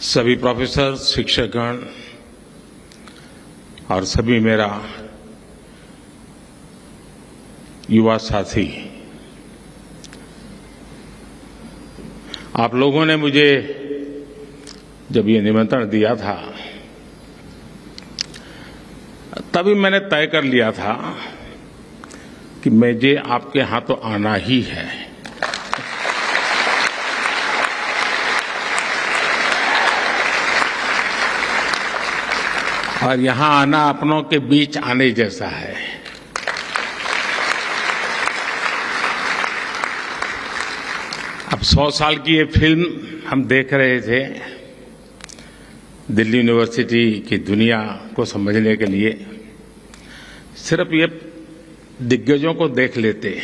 सभी प्रोफेसर, शिक्षकगण और सभी मेरा युवा साथी, आप लोगों ने मुझे जब ये निमंत्रण दिया था तभी मैंने तय कर लिया था कि मुझे आपके यहाँ तो आना ही है। और यहाँ आना अपनों के बीच आने जैसा है। अब 100 साल की ये फिल्म हम देख रहे थे दिल्ली यूनिवर्सिटी की दुनिया को समझने के लिए। सिर्फ ये दिग्गजों को देख लेते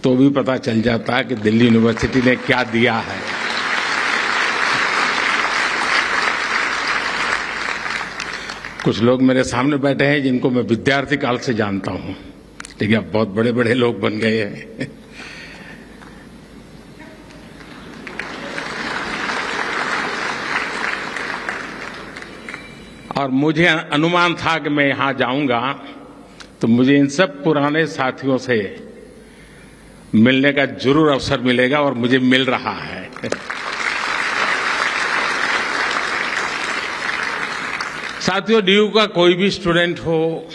तो भी पता चल जाता कि दिल्ली यूनिवर्सिटी ने क्या दिया है। कुछ लोग मेरे सामने बैठे हैं जिनको मैं विद्यार्थी काल से जानता हूं, लेकिन अब बहुत बड़े बड़े लोग बन गए हैं। और मुझे अनुमान था कि मैं यहां जाऊंगा तो मुझे इन सब पुराने साथियों से मिलने का जरूर अवसर मिलेगा और मुझे मिल रहा है। साथियों, डीयू का कोई भी स्टूडेंट हो,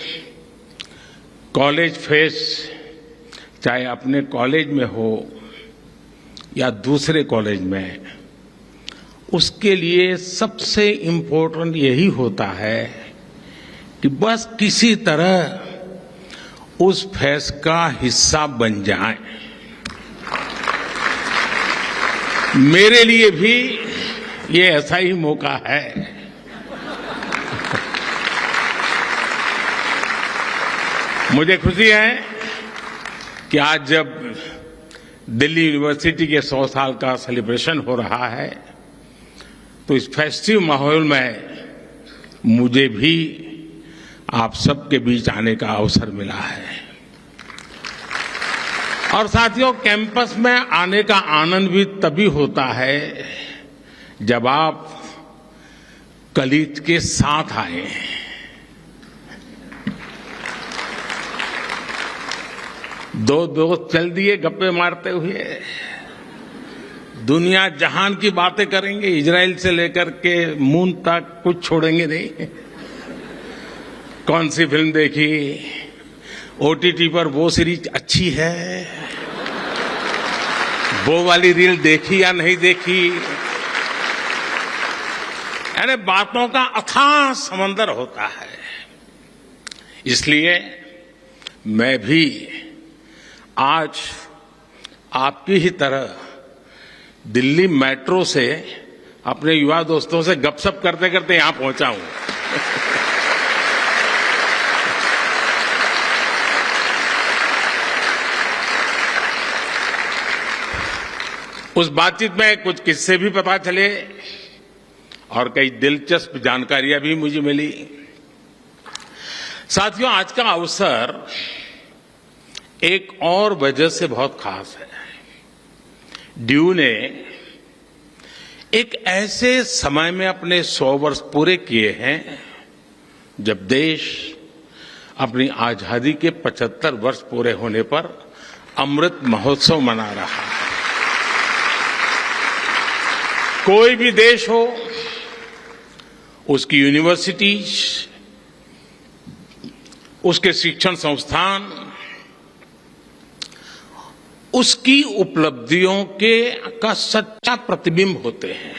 कॉलेज फेस्ट चाहे अपने कॉलेज में हो या दूसरे कॉलेज में, उसके लिए सबसे इम्पोर्टेंट यही होता है कि बस किसी तरह उस फेस्ट का हिस्सा बन जाए। मेरे लिए भी ये ऐसा ही मौका है। मुझे खुशी है कि आज जब दिल्ली यूनिवर्सिटी के 100 साल का सेलिब्रेशन हो रहा है तो इस फेस्टिव माहौल में मुझे भी आप सबके बीच आने का अवसर मिला है। और साथियों, कैंपस में आने का आनंद भी तभी होता है जब आप कलीग के साथ आए। दो दोस्त चल दिए गप्पे मारते हुए, दुनिया जहान की बातें करेंगे, इजराइल से लेकर के मून तक कुछ छोड़ेंगे नहीं। कौन सी फिल्म देखी, ओटीटी पर वो सीरीज अच्छी है, वो वाली रील देखी या नहीं देखी, यानी बातों का अथाह समंदर होता है। इसलिए मैं भी आज आपकी ही तरह दिल्ली मेट्रो से अपने युवा दोस्तों से गपशप करते करते यहां पहुंचा हूं। उस बातचीत में कुछ किस्से भी पता चले और कई दिलचस्प जानकारियां भी मुझे मिली। साथियों, आज का अवसर एक और वजह से बहुत खास है। डीयू ने एक ऐसे समय में अपने 100 वर्ष पूरे किए हैं जब देश अपनी आजादी के 75 वर्ष पूरे होने पर अमृत महोत्सव मना रहा है। कोई भी देश हो, उसकी यूनिवर्सिटीज, उसके शिक्षण संस्थान उसकी उपलब्धियों का सच्चा प्रतिबिंब होते हैं।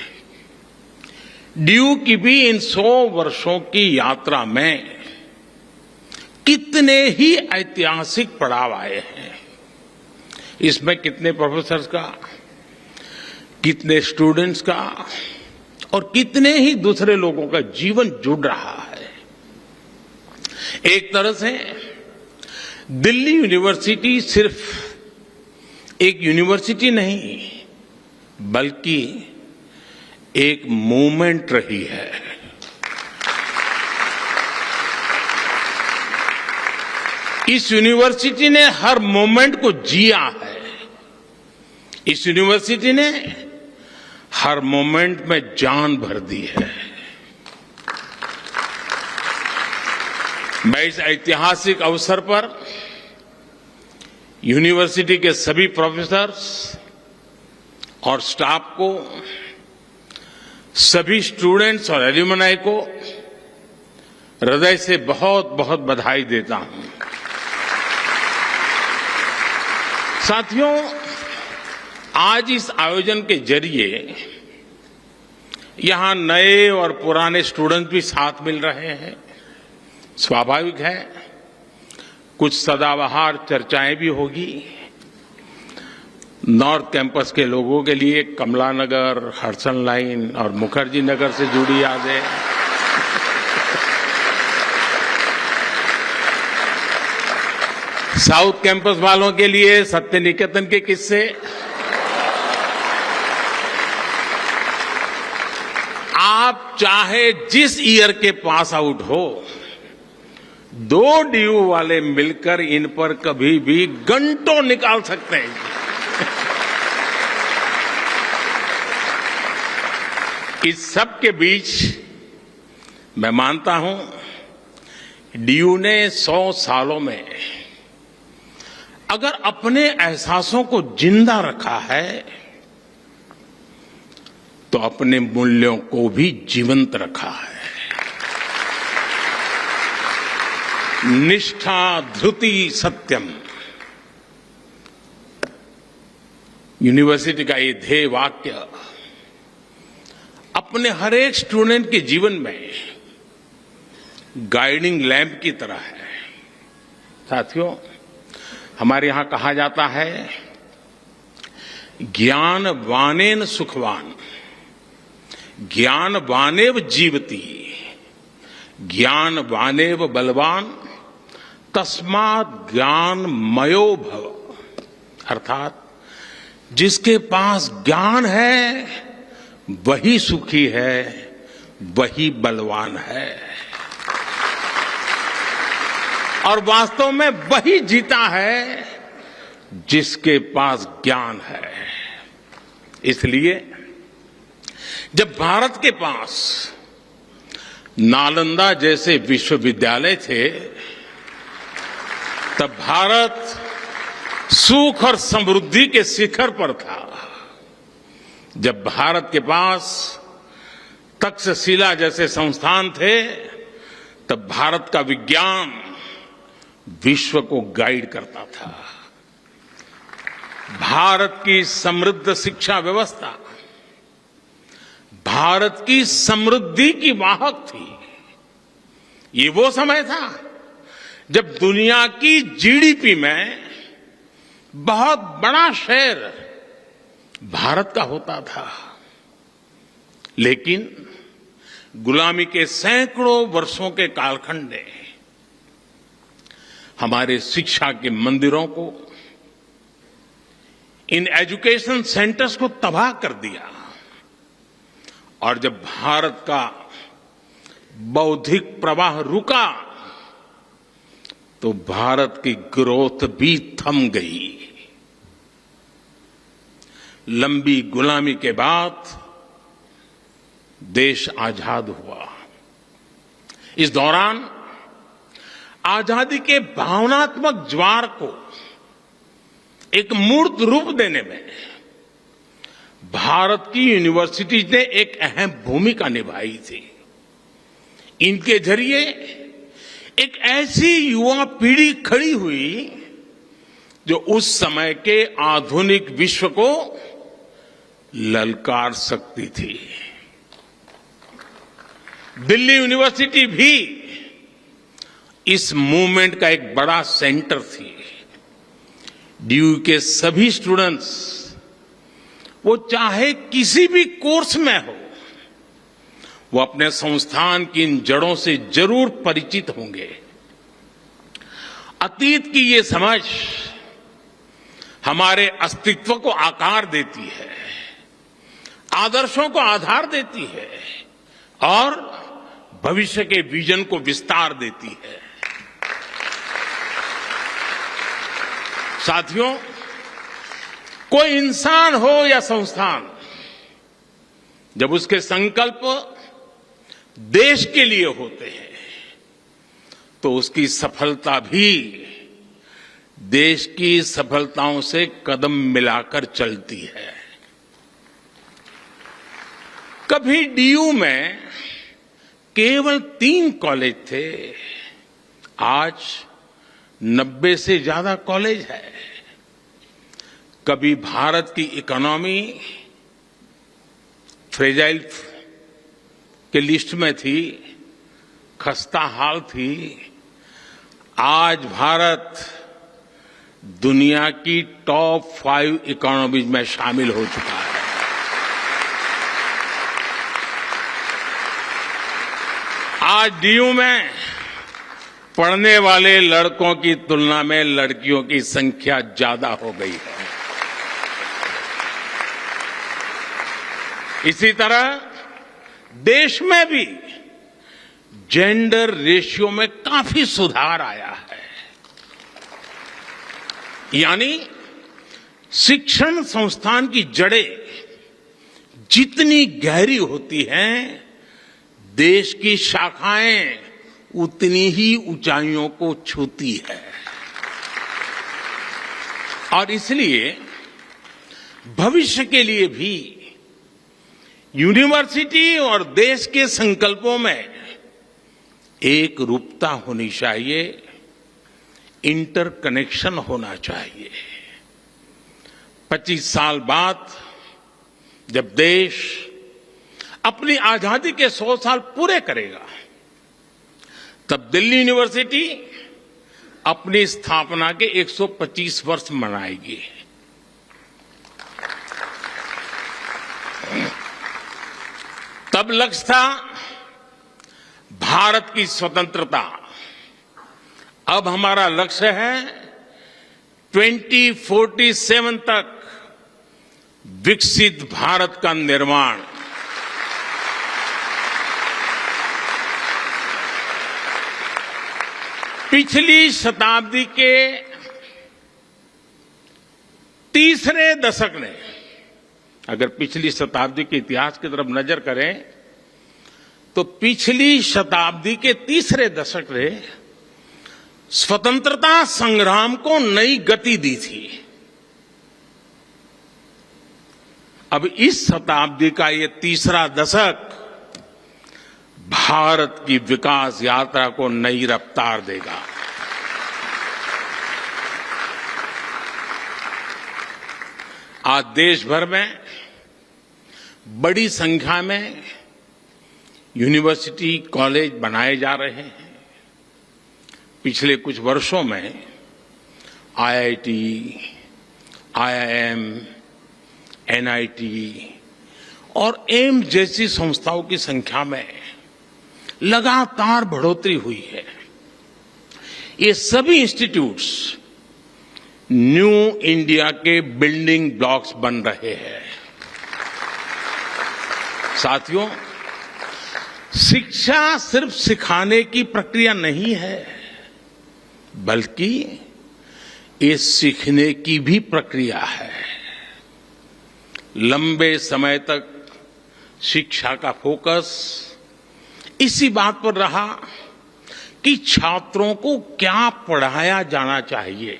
डीयू की भी इन 100 वर्षों की यात्रा में कितने ही ऐतिहासिक पड़ाव आए हैं। इसमें कितने प्रोफेसर्स का, कितने स्टूडेंट्स का और कितने ही दूसरे लोगों का जीवन जुड़ रहा है। एक तरह से दिल्ली यूनिवर्सिटी सिर्फ एक यूनिवर्सिटी नहीं बल्कि एक मूवमेंट रही है। इस यूनिवर्सिटी ने हर मोमेंट को जिया है। इस यूनिवर्सिटी ने हर मोमेंट में जान भर दी है। मैं इस ऐतिहासिक अवसर पर यूनिवर्सिटी के सभी प्रोफेसर्स और स्टाफ को, सभी स्टूडेंट्स और एल्यूमनाई को हृदय से बहुत बहुत बधाई देता हूं। साथियों, आज इस आयोजन के जरिए यहां नए और पुराने स्टूडेंट भी साथ मिल रहे हैं। स्वाभाविक है, कुछ सदाबहार चर्चाएं भी होगी। नॉर्थ कैंपस के लोगों के लिए कमला नगर, हडसन लाइन और मुखर्जी नगर से जुड़ी यादें, साउथ कैंपस वालों के लिए सत्य निकेतन के किस्से, आप चाहे जिस ईयर के पास आउट हो, 2 डीयू वाले मिलकर इन पर कभी भी घंटों निकाल सकते हैं। इस सब के बीच मैं मानता हूं, डीयू ने 100 सालों में अगर अपने एहसासों को जिंदा रखा है तो अपने मूल्यों को भी जीवंत रखा है। निष्ठा धृति सत्यम, यूनिवर्सिटी का ये ध्येय वाक्य अपने हर एक स्टूडेंट के जीवन में गाइडिंग लैंप की तरह है। साथियों, हमारे यहां कहा जाता है, ज्ञान वानेन सुखवान, ज्ञान वानेव जीवति, ज्ञान वानेव बलवान, तस्मात् ज्ञान मयो भव। अर्थात जिसके पास ज्ञान है वही सुखी है, वही बलवान है, और वास्तव में वही जीता है जिसके पास ज्ञान है। इसलिए जब भारत के पास नालंदा जैसे विश्वविद्यालय थे, तब भारत सुख और समृद्धि के शिखर पर था। जब भारत के पास तक्षशिला जैसे संस्थान थे, तब भारत का विज्ञान विश्व को गाइड करता था। भारत की समृद्ध शिक्षा व्यवस्था भारत की समृद्धि की वाहक थी। ये वो समय था जब दुनिया की जीडीपी में बहुत बड़ा शेयर भारत का होता था। लेकिन गुलामी के सैकड़ों वर्षों के कालखंड ने हमारे शिक्षा के मंदिरों को, इन एजुकेशन सेंटर्स को तबाह कर दिया। और जब भारत का बौद्धिक प्रवाह रुका तो भारत की ग्रोथ भी थम गई। लंबी गुलामी के बाद देश आजाद हुआ। इस दौरान आजादी के भावनात्मक ज्वार को एक मूर्त रूप देने में भारत की यूनिवर्सिटीज ने एक अहम भूमिका निभाई थी। इनके जरिए एक ऐसी युवा पीढ़ी खड़ी हुई जो उस समय के आधुनिक विश्व को ललकार सकती थी। दिल्ली यूनिवर्सिटी भी इस मूवमेंट का एक बड़ा सेंटर थी। डीयू के सभी स्टूडेंट्स, वो चाहे किसी भी कोर्स में हो, वो अपने संस्थान की इन जड़ों से जरूर परिचित होंगे। अतीत की ये समझ हमारे अस्तित्व को आकार देती है, आदर्शों को आधार देती है और भविष्य के विजन को विस्तार देती है। साथियों, कोई इंसान हो या संस्थान, जब उसके संकल्प देश के लिए होते हैं तो उसकी सफलता भी देश की सफलताओं से कदम मिलाकर चलती है। कभी डीयू में केवल 3 कॉलेज थे, आज 90 से ज्यादा कॉलेज है। कभी भारत की इकोनॉमी फ्रेजाइल के लिस्ट में थी, खस्ता हाल थी। आज भारत दुनिया की टॉप 5 इकोनॉमीज में शामिल हो चुका है। आज डीयू में पढ़ने वाले लड़कों की तुलना में लड़कियों की संख्या ज्यादा हो गई है। इसी तरह देश में भी जेंडर रेशियो में काफी सुधार आया है। यानी शिक्षण संस्थान की जड़ें जितनी गहरी होती हैं, देश की शाखाएं उतनी ही ऊंचाइयों को छूती है। और इसलिए भविष्य के लिए भी यूनिवर्सिटी और देश के संकल्पों में एक रूपता होनी चाहिए, इंटरकनेक्शन होना चाहिए। 25 साल बाद जब देश अपनी आजादी के 100 साल पूरे करेगा, तब दिल्ली यूनिवर्सिटी अपनी स्थापना के 125 वर्ष मनाएगी। तब लक्ष्य था भारत की स्वतंत्रता। अब हमारा लक्ष्य है 2047 तक विकसित भारत का निर्माण। पिछली शताब्दी के तीसरे दशक ने, अगर पिछली शताब्दी के इतिहास की तरफ नजर करें तो पिछली शताब्दी के तीसरे दशक ने स्वतंत्रता संग्राम को नई गति दी थी। अब इस शताब्दी का ये तीसरा दशक भारत की विकास यात्रा को नई रफ्तार देगा। आज देश भर में बड़ी संख्या में यूनिवर्सिटी कॉलेज बनाए जा रहे हैं। पिछले कुछ वर्षों में आईआईटी, आईआईएम, एनआईटी और एम्स जैसी संस्थाओं की संख्या में लगातार बढ़ोतरी हुई है। ये सभी इंस्टीट्यूट्स न्यू इंडिया के बिल्डिंग ब्लॉक्स बन रहे हैं। साथियों, शिक्षा सिर्फ सिखाने की प्रक्रिया नहीं है, बल्कि ये सीखने की भी प्रक्रिया है। लंबे समय तक शिक्षा का फोकस इसी बात पर रहा कि छात्रों को क्या पढ़ाया जाना चाहिए,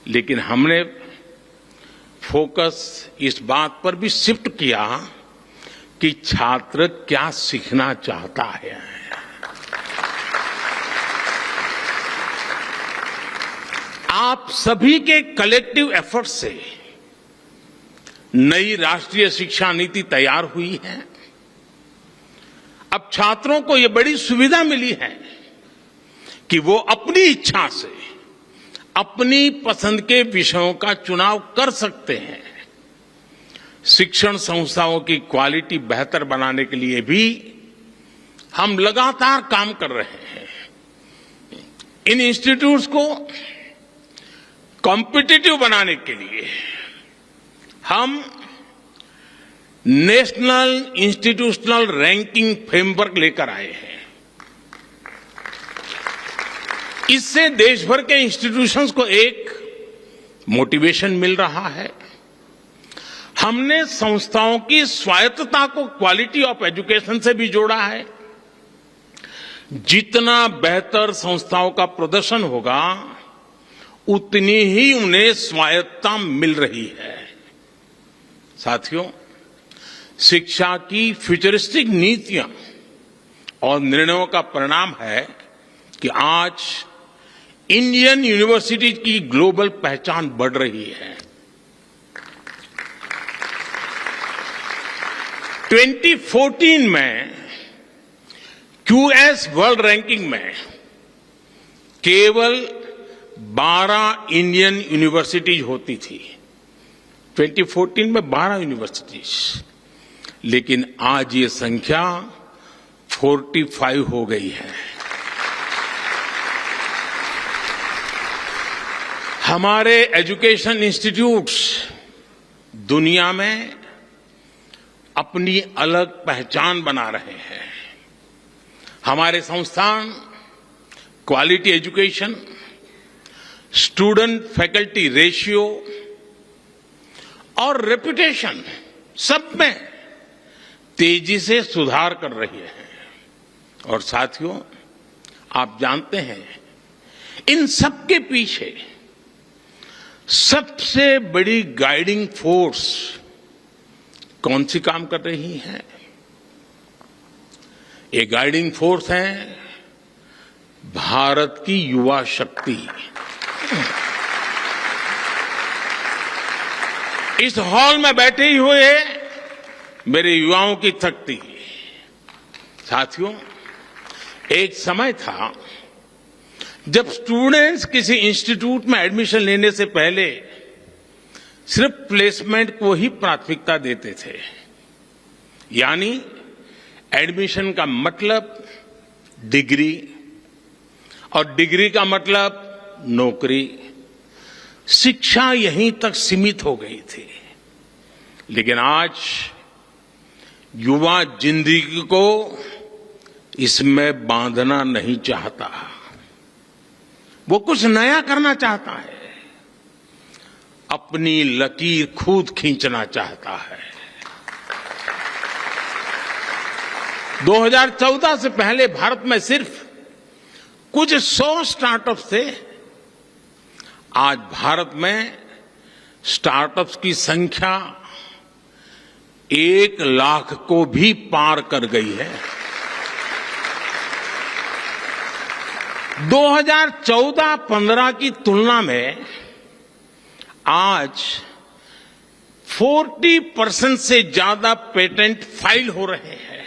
लेकिन हमने फोकस इस बात पर भी शिफ्ट किया कि छात्र क्या सीखना चाहता है। आप सभी के कलेक्टिव एफर्ट से नई राष्ट्रीय शिक्षा नीति तैयार हुई है। अब छात्रों को यह बड़ी सुविधा मिली है कि वो अपनी इच्छा से अपनी पसंद के विषयों का चुनाव कर सकते हैं। शिक्षण संस्थाओं की क्वालिटी बेहतर बनाने के लिए भी हम लगातार काम कर रहे हैं। इन इंस्टीट्यूट्स को कॉम्पिटिटिव बनाने के लिए हम नेशनल इंस्टीट्यूशनल रैंकिंग फ्रेमवर्क लेकर आए हैं। इससे देश भर के इंस्टीट्यूशंस को एक मोटिवेशन मिल रहा है। हमने संस्थाओं की स्वायत्तता को क्वालिटी ऑफ एजुकेशन से भी जोड़ा है। जितना बेहतर संस्थाओं का प्रदर्शन होगा, उतनी ही उन्हें स्वायत्तता मिल रही है। साथियों, शिक्षा की फ्यूचरिस्टिक नीतियां और निर्णयों का परिणाम है कि आज इंडियन यूनिवर्सिटी की ग्लोबल पहचान बढ़ रही है। 2014 में क्यूएस वर्ल्ड रैंकिंग में केवल 12 इंडियन यूनिवर्सिटीज होती थी। 2014 में 12 यूनिवर्सिटीज, लेकिन आज ये संख्या 45 हो गई है। हमारे एजुकेशन इंस्टीट्यूट्स दुनिया में अपनी अलग पहचान बना रहे हैं। हमारे संस्थान quality education, student faculty ratio और रेपुटेशन सब में तेजी से सुधार कर रही है। और साथियों, आप जानते हैं, इन सब के पीछे सबसे बड़ी गाइडिंग फोर्स कौन सी काम कर रही है? ये गाइडिंग फोर्स है भारत की युवा शक्ति। इस हॉल में बैठे ही हुए मेरे युवाओं की शक्ति। साथियों, एक समय था जब स्टूडेंट्स किसी इंस्टीट्यूट में एडमिशन लेने से पहले सिर्फ प्लेसमेंट को ही प्राथमिकता देते थे। यानी एडमिशन का मतलब डिग्री और डिग्री का मतलब नौकरी। शिक्षा यहीं तक सीमित हो गई थी। लेकिन आज युवा जिंदगी को इसमें बांधना नहीं चाहता। वो कुछ नया करना चाहता है, अपनी लकीर खुद खींचना चाहता है। 2014 से पहले भारत में सिर्फ कुछ 100 स्टार्टअप्स थे। आज भारत में स्टार्टअप्स की संख्या 1 लाख को भी पार कर गई है। 2014-15 की तुलना में आज 40% से ज्यादा पेटेंट फाइल हो रहे हैं।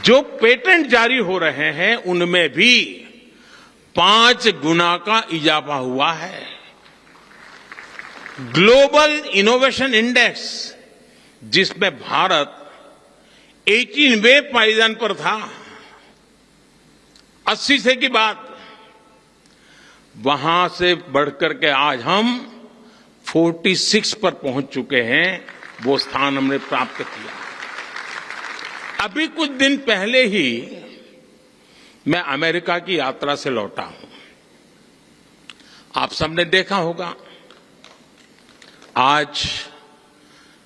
जो पेटेंट जारी हो रहे हैं उनमें भी 5 गुना का इजाफा हुआ है। ग्लोबल इनोवेशन इंडेक्स, जिसमें भारत 18वें पायदान पर था 80 से की बात, वहां से बढ़कर के आज हम 46 पर पहुंच चुके हैं। वो स्थान हमने प्राप्त किया। अभी कुछ दिन पहले ही मैं अमेरिका की यात्रा से लौटा हूं। आप सबने देखा होगा आज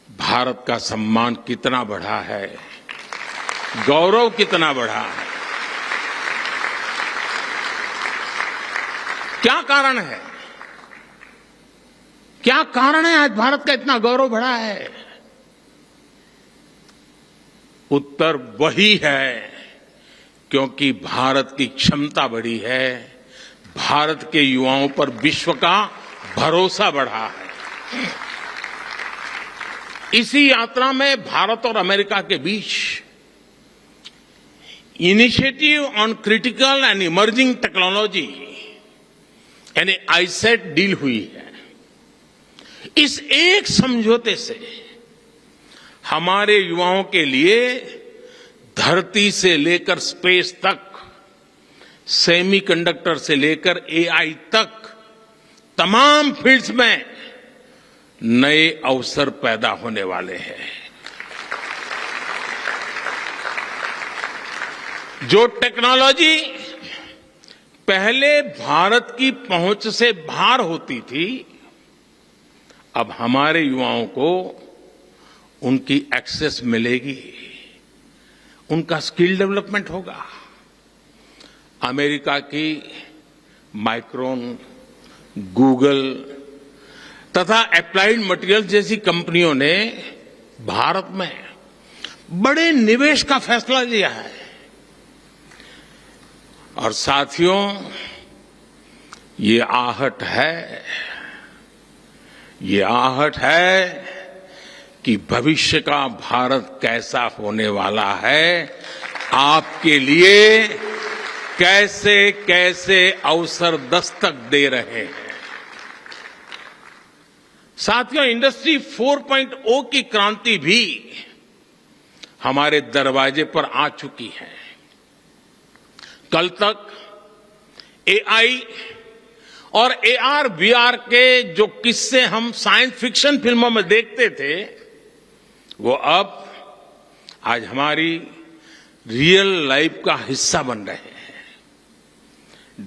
भारत का सम्मान कितना बढ़ा है, गौरव कितना बढ़ा है। क्या कारण है? क्या कारण है आज भारत का इतना गौरव बढ़ा है? उत्तर वही है, क्योंकि भारत की क्षमता बढ़ी है, भारत के युवाओं पर विश्व का भरोसा बढ़ा है। इसी यात्रा में भारत और अमेरिका के बीच initiative on critical and emerging technology यानी आईसेट डील हुई है। इस एक समझौते से हमारे युवाओं के लिए धरती से लेकर स्पेस तक, सेमीकंडक्टर से लेकर एआई तक तमाम फील्ड्स में नए अवसर पैदा होने वाले हैं। जो टेक्नोलॉजी पहले भारत की पहुंच से बाहर होती थी, अब हमारे युवाओं को उनकी एक्सेस मिलेगी, उनका स्किल डेवलपमेंट होगा। अमेरिका की माइक्रोन, गूगल तथा एप्लाइड मटेरियल जैसी कंपनियों ने भारत में बड़े निवेश का फैसला लिया है। और साथियों, ये आहट है कि भविष्य का भारत कैसा होने वाला है, आपके लिए कैसे कैसे अवसर दस्तक दे रहे हैं। साथियों, इंडस्ट्री 4.0 की क्रांति भी हमारे दरवाजे पर आ चुकी है। कल तक एआई और एआर वीआर के जो किस्से हम साइंस फिक्शन फिल्मों में देखते थे, वो अब आज हमारी रियल लाइफ का हिस्सा बन रहे हैं।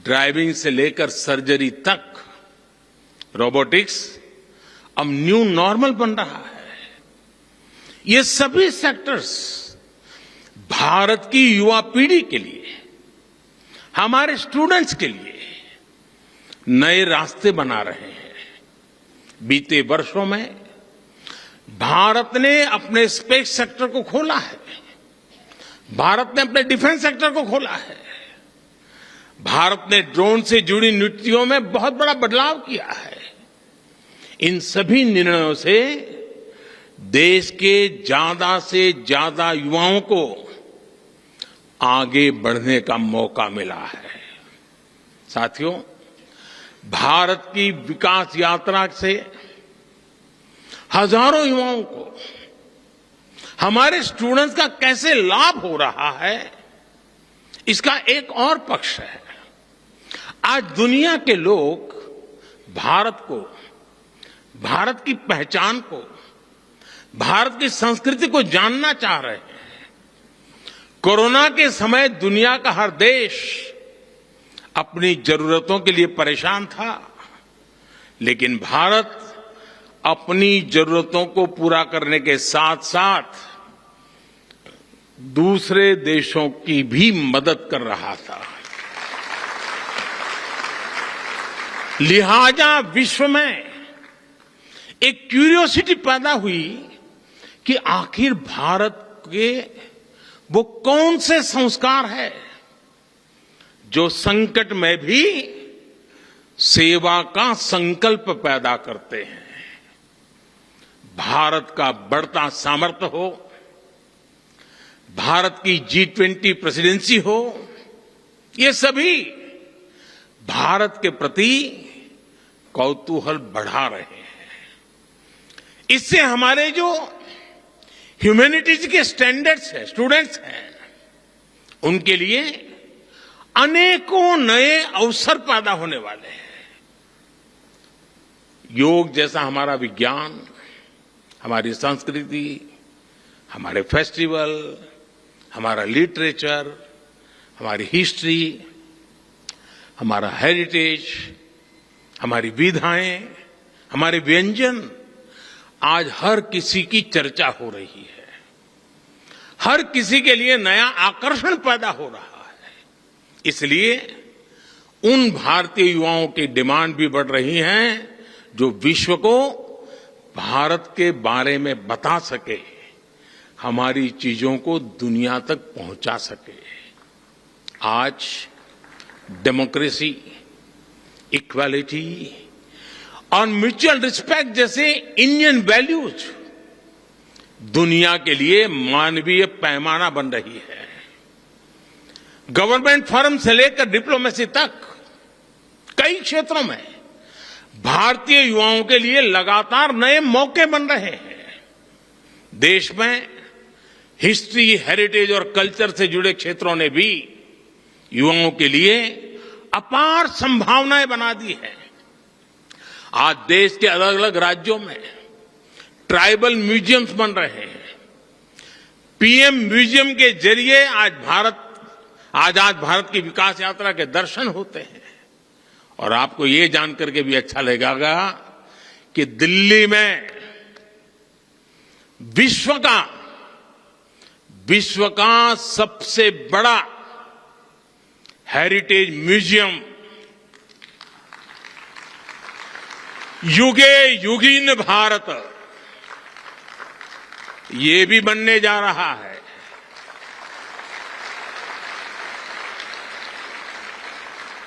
ड्राइविंग से लेकर सर्जरी तक रोबोटिक्स अब न्यू नॉर्मल बन रहा है। ये सभी सेक्टर्स भारत की युवा पीढ़ी के लिए, हमारे स्टूडेंट्स के लिए नए रास्ते बना रहे हैं। बीते वर्षों में भारत ने अपने स्पेस सेक्टर को खोला है, भारत ने अपने डिफेंस सेक्टर को खोला है, भारत ने ड्रोन से जुड़ी नीतियों में बहुत बड़ा बदलाव किया है। इन सभी निर्णयों से देश के ज्यादा से ज्यादा युवाओं को आगे बढ़ने का मौका मिला है। साथियों, भारत की विकास यात्रा से हजारों युवाओं को, हमारे स्टूडेंट्स का कैसे लाभ हो रहा है, इसका एक और पक्ष है। आज दुनिया के लोग भारत को, भारत की पहचान को, भारत की संस्कृति को जानना चाह रहे हैं। कोरोना के समय दुनिया का हर देश अपनी जरूरतों के लिए परेशान था, लेकिन भारत अपनी जरूरतों को पूरा करने के साथ साथ दूसरे देशों की भी मदद कर रहा था। लिहाजा विश्व में एक क्यूरियोसिटी पैदा हुई कि आखिर भारत के वो कौन से संस्कार है जो संकट में भी सेवा का संकल्प पैदा करते हैं। भारत का बढ़ता सामर्थ्य हो, भारत की G20 प्रेसिडेंसी हो, ये सभी भारत के प्रति कौतूहल बढ़ा रहे हैं। इससे हमारे जो ह्यूमैनिटीज के स्टैंडर्ड्स हैं, स्टूडेंट्स हैं, उनके लिए अनेकों नए अवसर पैदा होने वाले हैं। योग जैसा हमारा विज्ञान, हमारी संस्कृति, हमारे फेस्टिवल, हमारा लिटरेचर, हमारी हिस्ट्री, हमारा हेरिटेज, हमारी विधाएं, हमारे व्यंजन आज हर किसी की चर्चा हो रही है। हर किसी के लिए नया आकर्षण पैदा हो रहा है। इसलिए उन भारतीय युवाओं की डिमांड भी बढ़ रही है जो विश्व को भारत के बारे में बता सके, हमारी चीजों को दुनिया तक पहुंचा सके। आज डेमोक्रेसी, इक्वालिटी और म्यूचुअल रिस्पेक्ट जैसे इंडियन वैल्यूज दुनिया के लिए मानवीय पैमाना बन रही है। गवर्नमेंट फॉरम से लेकर डिप्लोमेसी तक कई क्षेत्रों में भारतीय युवाओं के लिए लगातार नए मौके बन रहे हैं। देश में हिस्ट्री, हेरिटेज और कल्चर से जुड़े क्षेत्रों ने भी युवाओं के लिए अपार संभावनाएं बना दी है। आज देश के अलग अलग राज्यों में ट्राइबल म्यूजियम्स बन रहे हैं। पीएम म्यूजियम के जरिए आजाद भारत की विकास यात्रा के दर्शन होते हैं। और आपको ये जानकर के भी अच्छा लगेगा कि दिल्ली में विश्व का सबसे बड़ा हेरिटेज म्यूजियम युगे युगीन भारत ये भी बनने जा रहा है।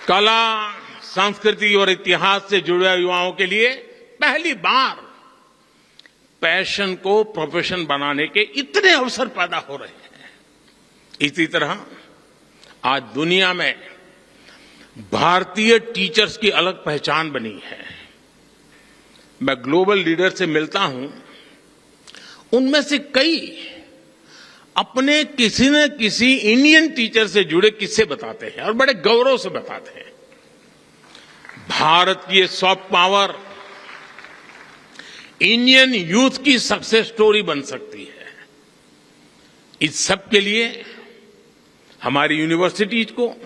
कला, संस्कृति और इतिहास से जुड़े युवाओं के लिए पहली बार पैशन को प्रोफेशन बनाने के इतने अवसर पैदा हो रहे हैं। इसी तरह आज दुनिया में भारतीय टीचर्स की अलग पहचान बनी है। मैं ग्लोबल लीडर से मिलता हूं, उनमें से कई अपने किसी न किसी इंडियन टीचर से जुड़े किस्से बताते हैं और बड़े गौरव से बताते हैं। भारत की सॉफ्ट पावर इंडियन यूथ की सक्सेस स्टोरी बन सकती है। इस सब के लिए हमारी यूनिवर्सिटीज को,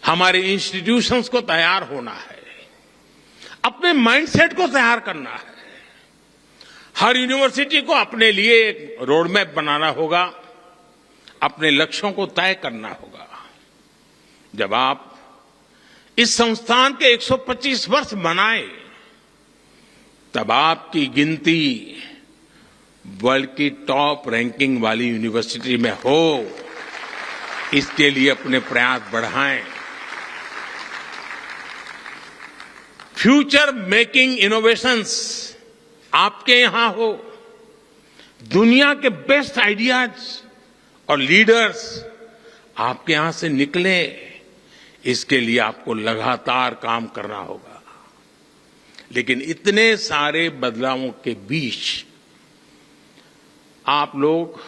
हमारे इंस्टीट्यूशंस को तैयार होना है, अपने माइंडसेट को तैयार करना है। हर यूनिवर्सिटी को अपने लिए एक रोड मैप बनाना होगा, अपने लक्ष्यों को तय करना होगा। जब आप इस संस्थान के 125 वर्ष मनाए, तब आपकी गिनती वर्ल्ड की टॉप रैंकिंग वाली यूनिवर्सिटी में हो, इसके लिए अपने प्रयास बढ़ाएं। फ्यूचर मेकिंग इनोवेशंस आपके यहां हो, दुनिया के बेस्ट आइडियाज और लीडर्स आपके यहां से निकले, इसके लिए आपको लगातार काम करना होगा। लेकिन इतने सारे बदलावों के बीच आप लोग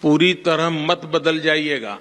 पूरी तरह मत बदल जाइएगा।